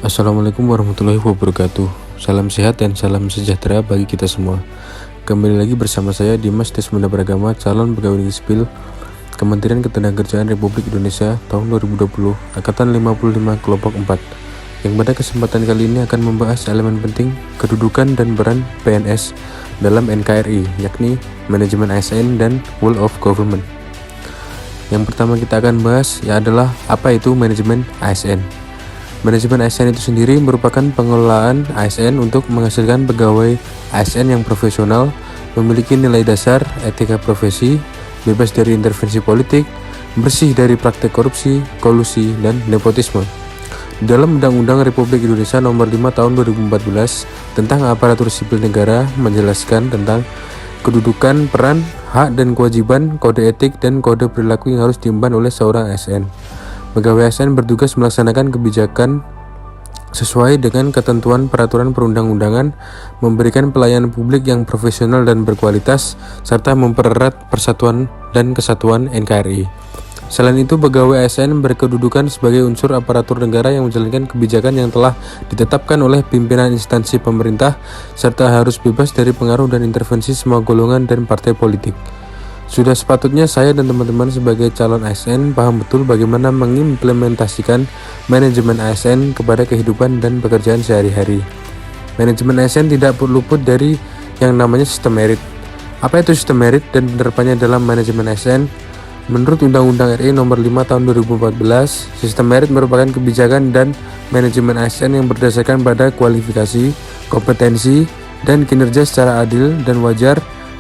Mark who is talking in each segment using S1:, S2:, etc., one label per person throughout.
S1: Assalamualaikum warahmatullahi wabarakatuh. Salam sehat dan salam sejahtera bagi kita semua. Kembali lagi bersama saya Dimas Desmanda Bragama, calon pegawai negeri sipil Kementerian Ketenagakerjaan Republik Indonesia tahun 2020, Angkatan 55 Kelompok 4. Yang pada kesempatan kali ini akan membahas elemen penting kedudukan dan peran PNS dalam NKRI, yakni manajemen ASN dan Whole of Government. Yang pertama kita akan bahas adalah apa itu manajemen ASN. Manajemen ASN itu sendiri merupakan pengelolaan ASN untuk menghasilkan pegawai ASN yang profesional, memiliki nilai dasar, etika profesi, bebas dari intervensi politik, bersih dari praktek korupsi, kolusi, dan nepotisme. Dalam Undang-Undang Republik Indonesia Nomor 5 Tahun 2014 tentang Aparatur Sipil Negara menjelaskan tentang kedudukan, peran, hak dan kewajiban, kode etik, dan kode perilaku yang harus diemban oleh seorang ASN. Pegawai ASN bertugas melaksanakan kebijakan sesuai dengan ketentuan peraturan perundang-undangan, memberikan pelayanan publik yang profesional dan berkualitas, serta mempererat persatuan dan kesatuan NKRI. Selain itu, pegawai ASN berkedudukan sebagai unsur aparatur negara yang menjalankan kebijakan yang telah ditetapkan oleh pimpinan instansi pemerintah, serta harus bebas dari pengaruh dan intervensi semua golongan dan partai politik. Sudah sepatutnya saya dan teman-teman sebagai calon ASN paham betul bagaimana mengimplementasikan manajemen ASN kepada kehidupan dan pekerjaan sehari-hari. Manajemen ASN tidak luput dari yang namanya sistem merit. Apa itu sistem merit dan penerapannya dalam manajemen ASN? Menurut Undang-Undang RI Nomor 5 Tahun 2014, sistem merit merupakan kebijakan dan manajemen ASN yang berdasarkan pada kualifikasi, kompetensi, dan kinerja secara adil dan wajar,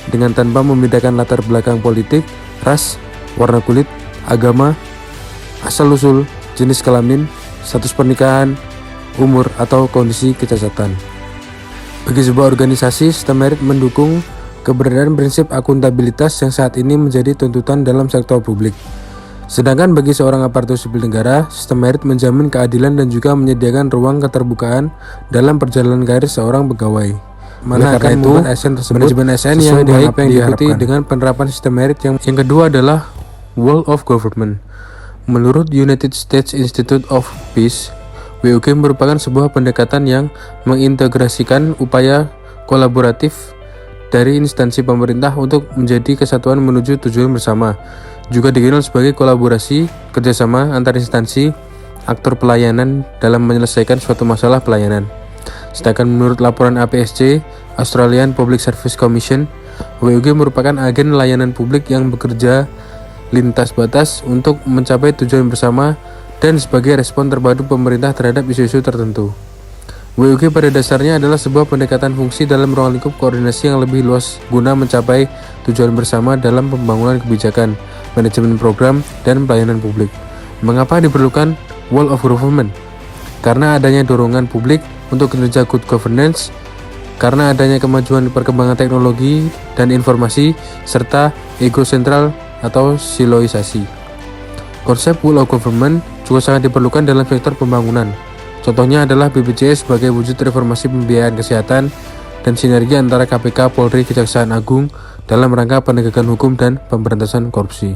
S1: dengan tanpa membedakan latar belakang politik, ras, warna kulit, agama, asal-usul, jenis kelamin, status pernikahan, umur, atau kondisi kecacatan. Bagi sebuah organisasi, sistem merit mendukung keberadaan prinsip akuntabilitas yang saat ini menjadi tuntutan dalam sektor publik. Sedangkan bagi seorang aparatur sipil negara, sistem merit menjamin keadilan dan juga menyediakan ruang keterbukaan dalam perjalanan karir seorang pegawai. Mana akan membuat ASN tersebut manajemen ASN yang baik apa yang diikuti dengan penerapan sistem merit yang kedua adalah Whole of Government. Menurut United States Institute of Peace, WOG merupakan sebuah pendekatan yang mengintegrasikan upaya kolaboratif dari instansi pemerintah untuk menjadi kesatuan menuju tujuan bersama. Juga dikenal sebagai kolaborasi kerjasama antar instansi aktor pelayanan dalam menyelesaikan suatu masalah pelayanan. Sedangkan menurut laporan APSC, Australian Public Service Commission, WOG merupakan agen layanan publik yang bekerja lintas batas untuk mencapai tujuan bersama dan sebagai respon terpadu pemerintah terhadap isu-isu tertentu. WOG pada dasarnya adalah sebuah pendekatan fungsi dalam ruang lingkup koordinasi yang lebih luas guna mencapai tujuan bersama dalam pembangunan kebijakan, manajemen program, dan pelayanan publik. Mengapa diperlukan Whole of Government? Karena adanya dorongan publik untuk kinerja good governance, karena adanya kemajuan perkembangan teknologi dan informasi, serta ego sentral atau siloisasi. Konsep Whole of Government juga sangat diperlukan dalam sektor pembangunan. Contohnya adalah BPJS sebagai wujud reformasi pembiayaan kesehatan dan sinergi antara KPK, Polri, Kejaksaan Agung dalam rangka penegakan hukum dan pemberantasan korupsi.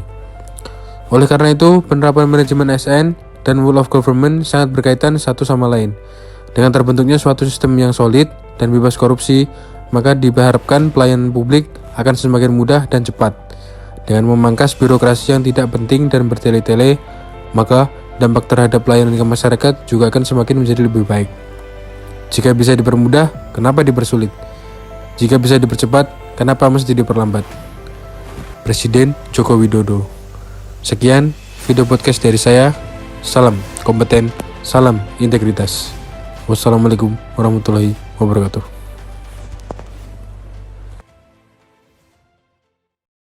S1: Oleh karena itu, penerapan manajemen ASN dan Whole of Government sangat berkaitan satu sama lain. Dengan terbentuknya suatu sistem yang solid dan bebas korupsi, maka diharapkan pelayanan publik akan semakin mudah dan cepat. Dengan memangkas birokrasi yang tidak penting dan bertele-tele, maka dampak terhadap pelayanan ke masyarakat juga akan semakin menjadi lebih baik. Jika bisa dipermudah, kenapa dipersulit? Jika bisa dipercepat, kenapa mesti diperlambat? Presiden Joko Widodo. Sekian video podcast dari saya. Salam kompeten, salam integritas. Wassalamualaikum warahmatullahi wabarakatuh.